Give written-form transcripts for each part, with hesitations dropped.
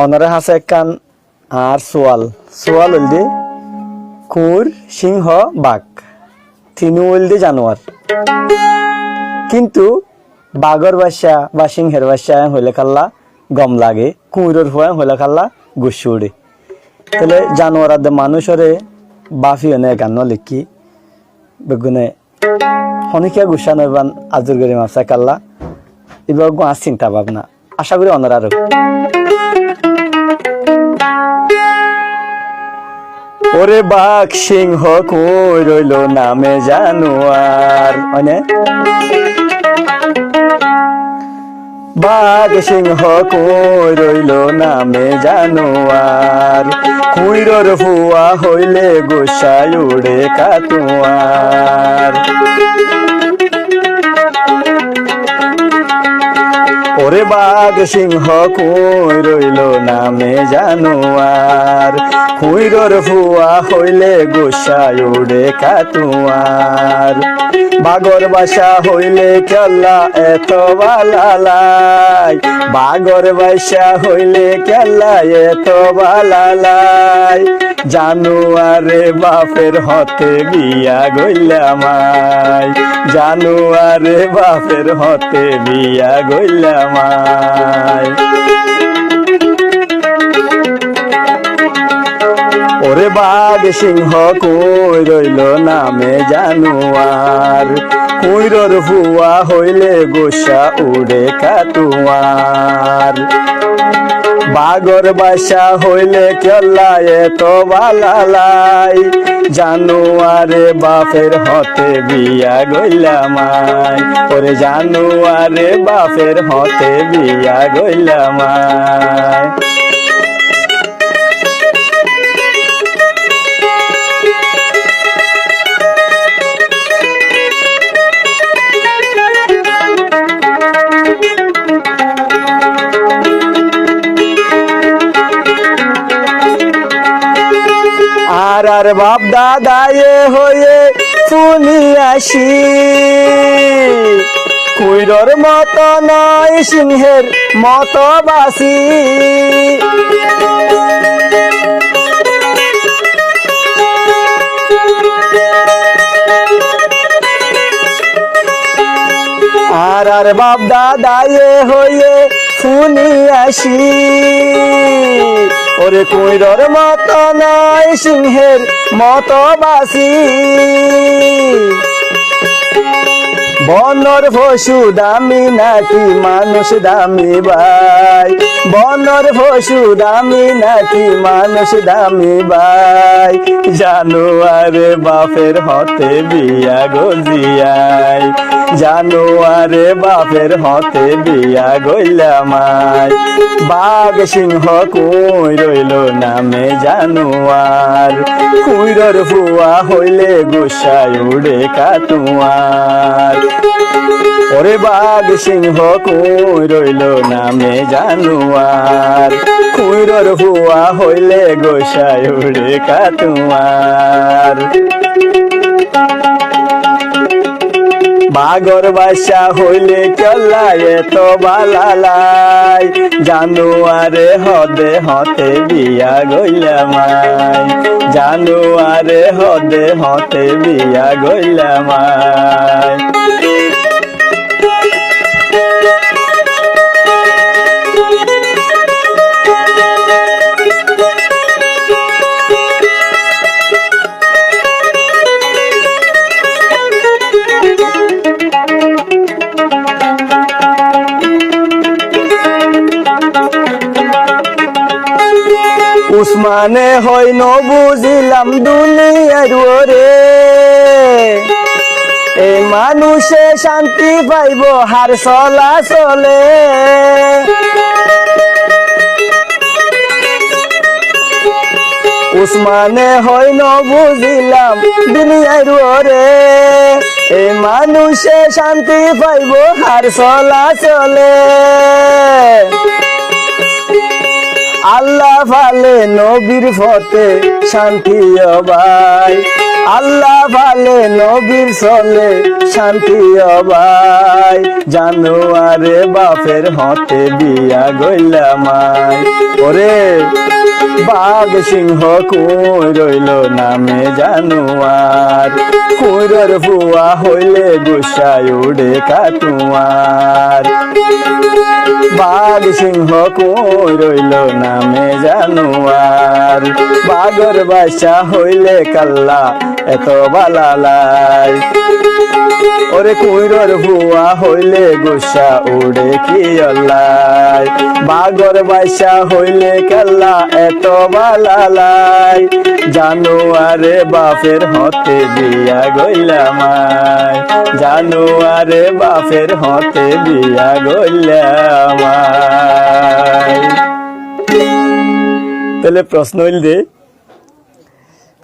অনরে হাসে কান আর সোয়াল সোয়াল হলদি কুর সিংহ বাঘ তিনু হলদি জানোয়ার কিন্তু বাঘর বাসা বা সিংহের বাসা হইলে খাল্লা গম লাগে কুঁড়োর হয়ে হইলে খাল্লা গুসি উড়ে তাহলে জানোয়ার আদে মানুষরে বাফি হনে গান লিখি বেগুনে হনিকিয়া গুসা নইবান আজুর গরি মাপসা কাল্লা এবার গাছ চিন্তা ভাবনা আশা করি অনার আরো ওরে বাঘ সিংহ কই রইল নামে জানোয়ার মানে বাঘ সিংহ কই রইল নামে জানোয়ার কুইরর ফুয়া হইলে গোসাই উড়ে কাতুয়ার ওরে বাঘ সিংহ কই রইল নামে জানোয়ার কুইরর ফুয়া হইলে গোসাই উড়ে কাতুয়ার বাঘর বাসা হইলে কেল্লা এত বালালাই বাঘর বাসা হইলে কেল্লা এত বালালাই জানুয়ারে বাপের হতে বিয়া গইলামাই জানুয়ারে বাপের হতে বিয়া গইলামাই ওরে বাঘ সিংহ কই রইল নামে জানোয়ার কুইরর ফুয়া হইলে গোসা উড়ে কাতুয়ার বাঘর বাসা হইলে কেল্লা এত বালালাই জানুয়ারে বাপের হতে বিয়া গইলামাই ওরে জানুয়ারে বাপের হতে বিয়া গইলামাই আর বাপ দাদায়ে হয়ে শুনি আসি কুইরর মত নয় সিংহের মত বাসি আর বাপ দাদায়ে হয়ে শুনি আসি ওরে কুইরর মত নয় সিংহের মত বাসি বনর পশু দামি নাকি মানুষ দামি ভাই বনর পশু দামি নাকি মানুষ দামি ভাই জানুয়ারে বাপের হতে বিয়া গজিয়াই জানুয়ারে বাপের হতে বিয়া গইলামাই বাঘ সিংহ কই রইল নামে জানুয়ার কুইরর ফুয়া হইলে গোসাই উড়ে কাতুয়ার ওরে বাঘ সিংহ কই রইল নামে জানুয়ার কুইরর ফুয়া হইলে গোসাই উড়ে কাতুয়ার বাঘর বাসা হইলে কেল্লা এত বালালাই জানুয়ারে হদে হতে বিয়া গইলামাই জানুয়ারে হদে হতে বিয়া গইলামাই উসমানে হইন বুঝিলাম দুনিয়ার ওরে এই মানুষে শান্তি পাইব হার চলা চলে উসমানে হইন বুঝিলাম দুনিয়ার ওরে এই মানুষে শান্তি পাইব হার চলা চলে আল্লাহ ফালে নবীর ফতে শান্তি ভাই আল্লাহ ভালে নবীর চলে শান্তি অবাই জানুয়ারে বাপের হতে বিয়া গইলা মাই ওরে বাঘ সিংহ কই রইল নামে জানুয়ার কুইরর ফুয়া হইলে গুসাই উড়ে কাটুয়ার বাঘ সিংহ কই রইল নামে জানুয়ার বাঘর বাসা হইলে কাল্লা এত বালালাই ওরে কুইরর ভুয়া হইলে গুসা উড়ে কি অল্লাই বাঘর বাসা হইলে কাল্লা এত বালালাই জানুয়ারে বাপের হতে বিয়া গইলা মাই জানুয়ারে বাপের হতে বিয়া গইলা মাই তাহলে প্রশ্ন হইল দে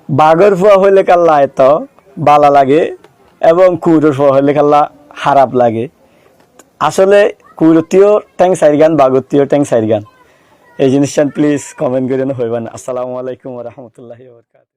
বাঘর ফুয়া হইলে কাল্লা এত বালা লাগে এবং কুইরর ফুয়া হইলে কাল্লা খারাপ লাগে আসলে কুইরতিও ট্যাং সাইড গান বাঘরতিও ট্যাং সাইড গান এই জিনিসটা প্লিজ কমেন্ট করে হইবেন আসসালামু আলাইকুম ওয়া রাহমাতুল্লাহি ওয়া বারাকাতুহু